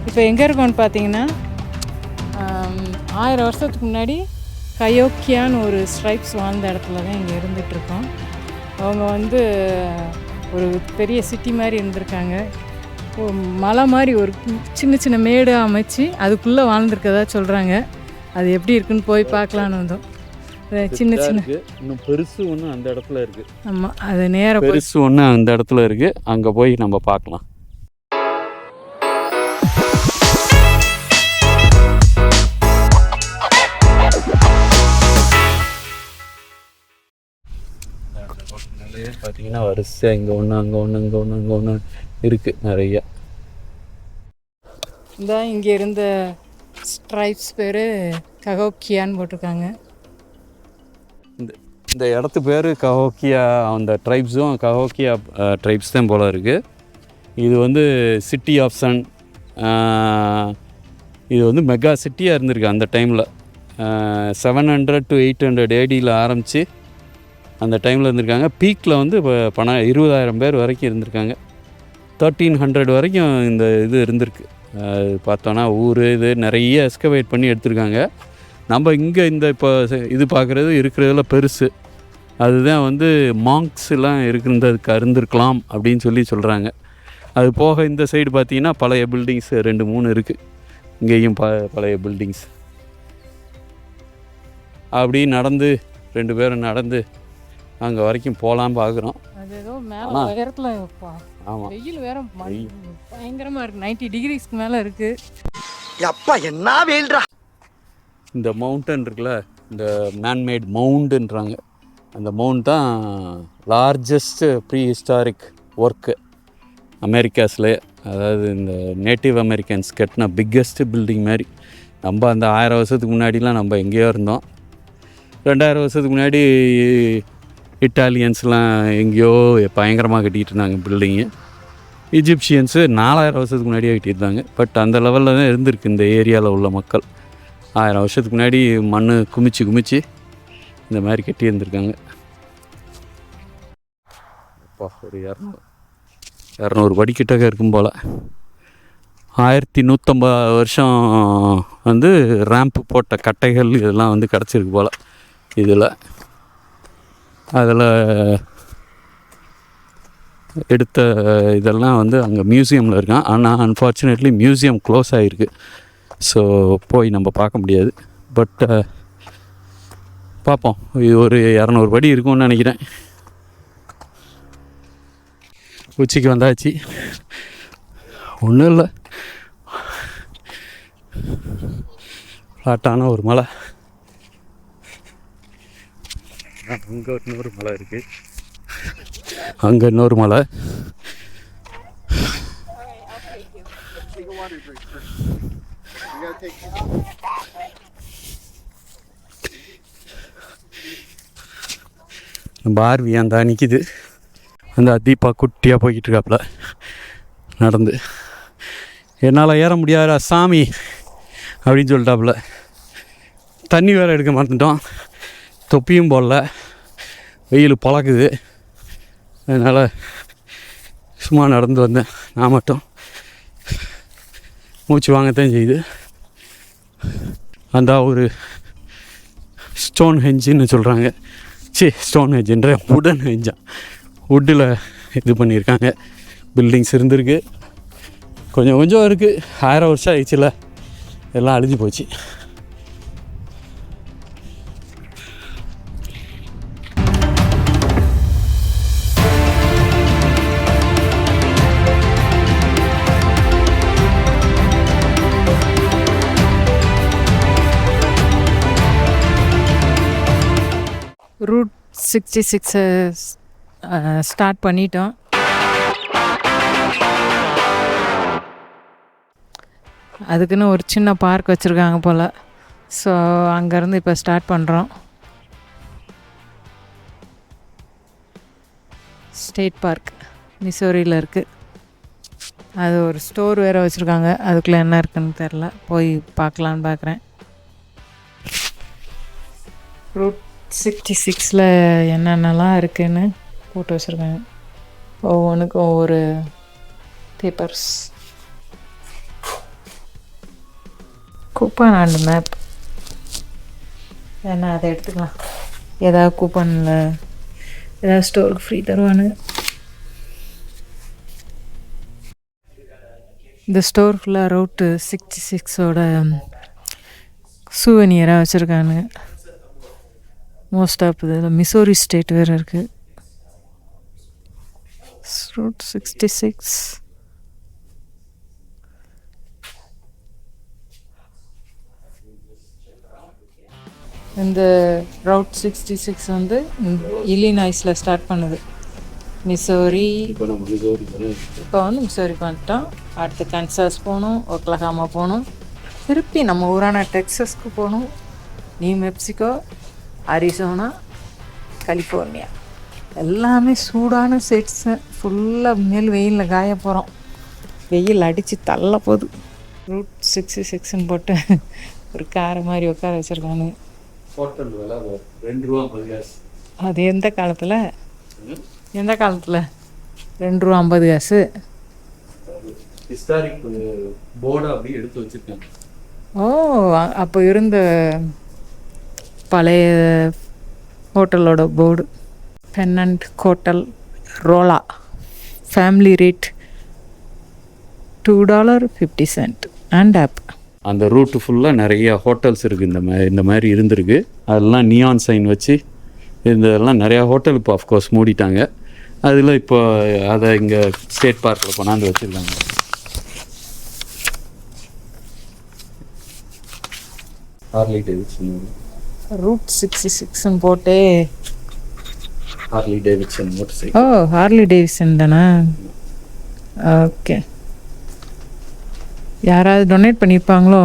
இப்போ எங்கே இருக்கோன்னு பார்த்தீங்கன்னா 1000 வருஷத்துக்கு முன்னாடி கயோக்கியான்னு ஒரு ஸ்ட்ரைப்ஸ் வாழ்ந்த இடத்துல தான் இங்கே இருந்துகிட்ருக்கோம். அவங்க வந்து ஒரு பெரிய சிட்டி மாதிரி இருந்திருக்காங்க. மலை மாதிரி ஒரு சின்ன சின்ன மேடு அமைச்சு அதுக்குள்ளே வாழ்ந்துருக்கதா சொல்கிறாங்க. அது எப்படி இருக்குன்னு போய் பார்க்கலான்னு வந்தோம். சின்ன சின்ன இன்னும் பெருசு ஒன்று அந்த இடத்துல இருக்குது. ஆமாம், அது நேராக பெருசு ஒன்று அந்த இடத்துல இருக்குது. அங்கே போய் நம்ம பார்க்கலாம். பார்த்தீங்கன்னா வரிசையாக இங்கே ஒன்று அங்கே ஒன்று இங்கே ஒன்று அங்கே ஒன்று இருக்குது நிறையா. இந்த இங்கே இருந்த ஸ்ட்ரைப்ஸ் பேர் ககோக்கியான்னு போட்டிருக்காங்க. இந்த இடத்து பேர் கஹோக்கியா. அந்த ட்ரைப்ஸும் கஹோக்கியா ட்ரைப்ஸ் தான் போல் இருக்குது. இது வந்து சிட்டி ஆஃப் சன். இது வந்து மெகா சிட்டியாக இருந்திருக்கு அந்த டைமில். 700 to 800 ADயில் ஆரம்பித்து அந்த டைமில் இருந்திருக்காங்க. பீக்கில் வந்து இப்போ 20,000 பேர் வரைக்கும் இருந்திருக்காங்க. 1300 வரைக்கும் இந்த இது இருந்திருக்கு. பார்த்தோன்னா ஊர் இது நிறைய எஸ்கவேட் பண்ணி எடுத்திருக்காங்க. நம்ம இங்கே இந்த இப்போ இது பார்க்குறது இருக்கிறதுல பெருசு. அதுதான் வந்து மாங்க்ஸ்லாம் இருந்திருக்கலாம் அப்படின்னு சொல்கிறாங்க. அது போக இந்த சைடு பார்த்திங்கன்னா பழைய பில்டிங்ஸ் 2-3 இருக்குது. இங்கேயும் பழைய பில்டிங்ஸ். அப்படி நடந்து 2 பேரும் நடந்து அங்கே வரைக்கும் போகலாம் பார்க்குறோம். அது ஏதோ மேலே உயரத்தில். ஆமாம், வெயில் வேறு பயங்கரமாக இருக்குது. 90 degreesக்கு மேலே இருக்குது. அப்பா என்ன வெயில்ரா. இந்த மவுண்டன் இருக்குல்ல, இந்த மேன்மேட் மவுண்டுன்றாங்க. அந்த மவுண்ட் தான் லார்ஜஸ்ட் ப்ரீ ஹிஸ்டாரிக் ஒர்க்கு அமெரிக்காஸ்லேயே. அதாவது இந்த நேட்டிவ் அமெரிக்கன்ஸ் கட்டின பிக்கஸ்ட் பில்டிங் மாதிரி. நம்ம அந்த 1000 வருஷத்துக்கு முன்னாடிலாம் நம்ம எங்கேயோ இருந்தோம். 2000 வருஷத்துக்கு முன்னாடி இட்டாலியன்ஸ்லாம் எங்கேயோ பயங்கரமாக கட்டிகிட்டு இருந்தாங்க பில்டிங்கு. ஈஜிப்சியன்ஸு 4000 வருஷத்துக்கு முன்னாடியே கட்டியிருந்தாங்க. பட் அந்த லெவலில் தான் இருந்திருக்கு இந்த ஏரியாவில் உள்ள மக்கள். 1000 வருஷத்துக்கு முன்னாடி மண் குமிச்சு இந்த மாதிரி கட்டி இருந்திருக்காங்க. அப்பா, ஒரு 200 படிக்கிட்டக்க இருக்கும் போல். 1150 வருஷம் வந்து ரேம்ப் போட்ட கட்டைகள் இதெல்லாம் வந்து கிடச்சிருக்கு போல் இதில். அதில் எடுத்த இதெல்லாம் வந்து அங்கே மியூசியமில் இருக்கான். ஆனால் அன்ஃபார்ச்சுனேட்லி மியூசியம் க்ளோஸ் ஆகிருக்கு. ஸோ போய் நம்ம பார்க்க முடியாது. பட் பார்ப்போம். இது ஒரு 200 படி இருக்கும்னு நினைக்கிறேன். உச்சிக்கு வந்தாச்சு. ஒன்றும் இல்லை, ஃப்ளாட்டான ஒரு மலை. அங்கே இன்னொரு மலை இருக்குது, அங்கே இன்னொரு மலை. நம்ம ஆர்வி அந்த நிற்கிது. அந்த தீபா குட்டியாக போய்கிட்டு இருக்காப்புல நடந்து. என்னால் ஏற முடியாதா சாமி அப்படின்னு சொல்லிட்டாப்புல. தண்ணி வேறு எடுக்க மறந்துட்டோம், தொப்பியும் போடல, வெயில் பழக்குது. அதனால் சும்மா நடந்து வந்தேன். நான் மட்டும் மூச்சு வாங்கத்தான் செய்யுது. அந்த ஒரு ஸ்டோன் ஹெஞ்சுன்னு சொல்கிறாங்க. ஸ்டோன் ஹெஞ்சுன்ற உடன் ஹெஞ்சா, வுட்டில் இது பண்ணியிருக்காங்க. பில்டிங்ஸ் இருந்திருக்கு, கொஞ்சம் கொஞ்சம் இருக்குது. 1000 வருஷம் ஆயிடுச்சுல, எல்லாம் அழிஞ்சு போச்சு. ரூட் 66 ஸ்டார்ட் பண்ணிட்டோம். அதுக்குன்னு ஒரு சின்ன பார்க் வச்சுருக்காங்க போல். ஸோ அங்கேருந்து இப்போ ஸ்டார்ட் பண்ணுறோம். ஸ்டேட் பார்க் மிசோரியில் இருக்குது. அது ஒரு ஸ்டோர் வேறு வச்சுருக்காங்க. அதுக்குள்ளே என்ன இருக்குதுன்னு தெரில, போய் பார்க்கலான்னு பார்க்குறேன். ரூட் 66 என்னென்னலாம் இருக்குதுன்னு போட்டு வச்சுருக்காங்க. ஒவ்வொன்றுக்கும் ஒவ்வொரு பேப்பர்ஸ். கூப்பன் அண்ட் மேப் வேணா அதை எடுத்துக்கலாம். ஏதாவது கூப்பனில் ஏதாவது ஸ்டோருக்கு ஃப்ரீ தருவானுங்க. இந்த ஸ்டோர் ஃபுல்லாக ரூட்டு 66ஓட சூவனியராக வச்சுருக்கானுங்க. மோஸ்ட் ஆஃப் இதில் மிசோரி ஸ்டேட் வேறு இருக்குது. ரூட் 66. இந்த ரூட் 66 வந்து இல்லினாய்ஸில் ஸ்டார்ட் பண்ணுது. மிசோரி, இப்போ வந்து மிசோரிக்கு வந்துட்டோம். அடுத்து கன்சாஸ் போகணும், ஒக்லஹாமா போகணும், திருப்பி நம்ம ஊரான டெக்ஸஸ்க்கு போகணும், நியூ மெக்சிகோ, அரிசோனா, கலிஃபோர்னியா. எல்லாமே சூடான செட்ஸு. ஃபுல்லாக மேல் வெயிலில் காய போகிறோம். வெயில் அடித்து தள்ள போகுது. ரூட் 66ன்னு போட்டு ஒரு காரை மாதிரி உட்கார வச்சுருக்காங்க. அது எந்த காலத்தில் $2.50. ஹிஸ்டாரிக் போர்டை அப்படியே எடுத்து வச்சுருக்காங்க. ஓ, அப்போ இருந்த பழைய ஹோட்டலோட போர்டு. பென்னண்ட் ஹோட்டல் ரோலா, ஃபேமிலி ரேட் $2.50 அண்ட் ஆப். அந்த ரூட்டு ஃபுல்லாக நிறைய ஹோட்டல்ஸ் இருக்குது. இந்த மாதிரி இருந்திருக்கு. அதெல்லாம் நியான் சைன் வச்சு இருந்ததெல்லாம் நிறையா ஹோட்டல் இப்போ ஆஃப்கோர்ஸ் மூடிட்டாங்க. அதில் இப்போ அதை இங்கே ஸ்டேட் பார்க்கில் கொண்டாந்து வச்சுருக்காங்க. ஹார்லி டேவிட்சன் ரூட் 66ன்னு போட்டு ஹார்லி டேவிட்சன் மோட்டர் சைக்கிள். ஓ, ஹார்லி டேவிட்சன் தானே? ஓகே. யாராவது டொனேட் பண்ணியிருப்பாங்களோ?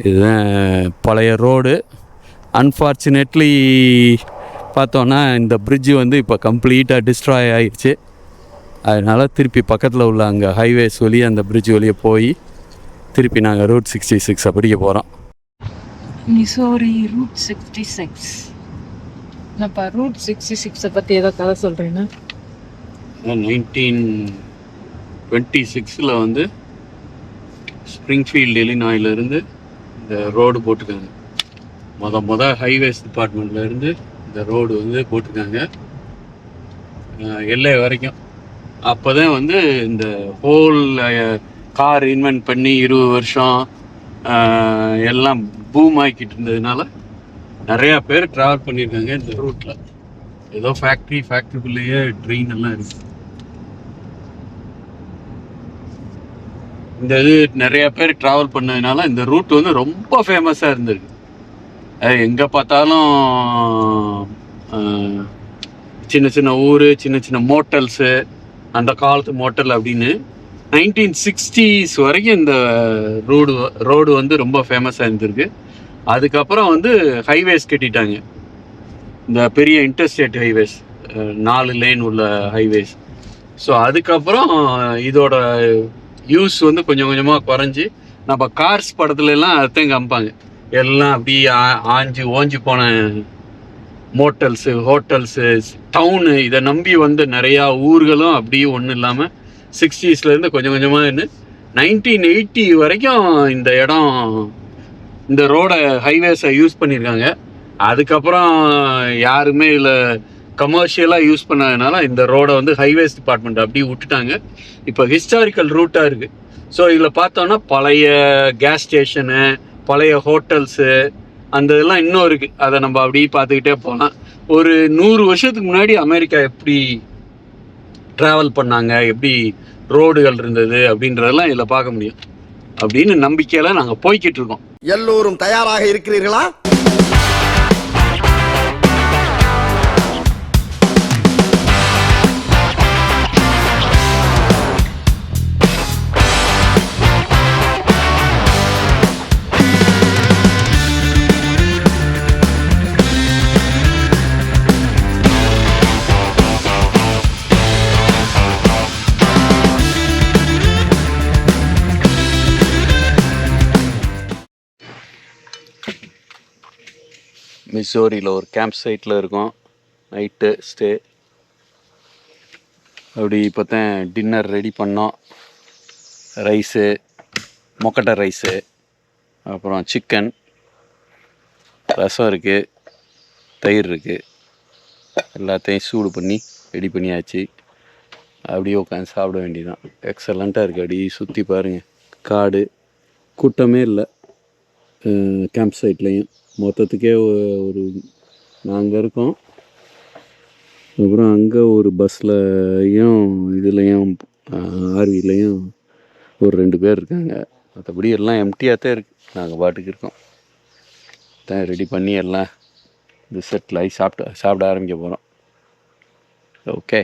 இதுதான் பழைய ரோடு. அன்ஃபார்ச்சுனேட்லி பார்த்தோன்னா இந்த பிரிட்ஜு வந்து இப்போ கம்ப்ளீட்டாக டிஸ்ட்ராய் ஆகிடுச்சு. அதனால் திருப்பி பக்கத்தில் உள்ள அங்கே ஹைவேஸ் வழியே அந்த பிரிட்ஜ் வழியே போய் திருப்பி நாங்கள் ரூட் 66 படிக்க போகிறோம். Missouri route 66. நான் ரூட் 66 பற்றி ஏதோ கதை சொல்கிறேன்னா, 1926 வந்து ஸ்ப்ரிங்ஃபீல்டு இலினாயிலிருந்து இந்த ரோடு போட்டிருக்காங்க. மொதல் ஹைவேஸ் டிபார்ட்மெண்ட்லேருந்து இந்த ரோடு வந்து போட்டிருக்காங்க எல்லை வரைக்கும். அப்போ தான் வந்து இந்த ஹோல் கார் இன்வென்ட் பண்ணி 20 வருஷம் எல்லாம் பூம் ஆக்கிட்டு இருந்ததுனால நிறையா பேர் ட்ராவல் பண்ணியிருக்காங்க இந்த ரூட்டில். ஏதோ ஃபேக்ட்ரிக்குள்ளேயே ட்ரெயின் எல்லாம் இருக்குது. இந்த இது நிறைய பேர் ட்ராவல் பண்ணதுனால இந்த ரூட் வந்து ரொம்ப ஃபேமஸாக இருந்திருக்கு. எங்கே பார்த்தாலும் சின்ன சின்ன ஊர், சின்ன சின்ன மோட்டல்ஸு, அந்த காலத்து மோட்டல் அப்படின்னு 1960s வரைக்கும் இந்த ரோடு வந்து ரொம்ப ஃபேமஸாக இருந்திருக்கு. அதுக்கப்புறம் வந்து ஹைவேஸ் கட்டிட்டாங்க. இந்த பெரிய இன்டர்ஸ்டேட் ஹைவேஸ், 4 லேன் உள்ள ஹைவேஸ். ஸோ அதுக்கப்புறம் இதோட யூஸ் வந்து கொஞ்சம் கொஞ்சமாக குறைஞ்சி, நம்ம கார்ஸ் படத்துல எல்லாம் அதையும் காமிப்பாங்க. எல்லாம் அப்படியே ஓஞ்சி போன மோட்டல்ஸு, ஹோட்டல்ஸு, டவுனு, இதை நம்பி வந்து நிறையா ஊர்களும் அப்படியே ஒன்றும் இல்லாமல் 60ஸ்லேருந்து கொஞ்சம் கொஞ்சமாக இருந்து 1980 வரைக்கும் இந்த இடம், இந்த ரோடை ஹைவேஸை யூஸ் பண்ணியிருக்காங்க. அதுக்கப்புறம் யாருமே இதில் கமர்ஷியலாக யூஸ் பண்ணதுனால இந்த ரோடை வந்து ஹைவேஸ் டிபார்ட்மெண்ட் அப்படியே விட்டுட்டாங்க. இப்போ ஹிஸ்டாரிக்கல் ரூட்டாக இருக்குது. ஸோ இதில் பார்த்தோன்னா பழைய கேஸ் ஸ்டேஷனு, பழைய ஹோட்டல்ஸு, அந்த இதெல்லாம் இன்னும் இருக்குது. அதை நம்ம அப்படியே பார்த்துக்கிட்டே போகலாம். ஒரு 100 வருஷத்துக்கு முன்னாடி அமெரிக்கா எப்படி ட்ராவல் பண்ணாங்க, எப்படி ரோடுகள் இருந்தது அப்படின்றதெல்லாம் இதில் பார்க்க முடியும் அப்படின்னு நம்பிக்கையில் நாங்கள் போய்கிட்டு இருக்கோம். எல்லோரும் தயாராக இருக்கிறீர்களா? மிசோரியில் ஒரு கேம்ப் சைட்டில் இருக்கோம். Night stay. அப்படி இப்போ தான் டின்னர் ரெடி பண்ணோம். ரைஸு, மொக்கட்டை ரைஸு, அப்புறம் சிக்கன், ரசம் இருக்குது, தயிர் இருக்குது. எல்லாத்தையும் சூடு பண்ணி ரெடி பண்ணியாச்சு. அப்படியே உட்காந்து சாப்பிட வேண்டியதான். எக்ஸலண்ட்டாக இருக்குது. அப்படியே சுற்றி பாருங்கள், காடு, கூட்டமே இல்லை. கேம்ப் சைட்லேயும் மொத்தத்துக்கே ஒரு நாங்கள் இருக்கோம். அப்புறம் அங்கே ஒரு பஸ்லையும் இதுலேயும் ஆர்விலையும் ஒரு 2 பேர் இருக்காங்க. மற்றபடி எல்லாம் எம்டியாக தான் இருக்குது. நாங்கள் பாட்டுக்கு இருக்கோம். தான் ரெடி பண்ணி எல்லாம் இது செட்டில் ஆகி சாப்பிட ஆரம்பிக்க போகிறோம். ஓகே.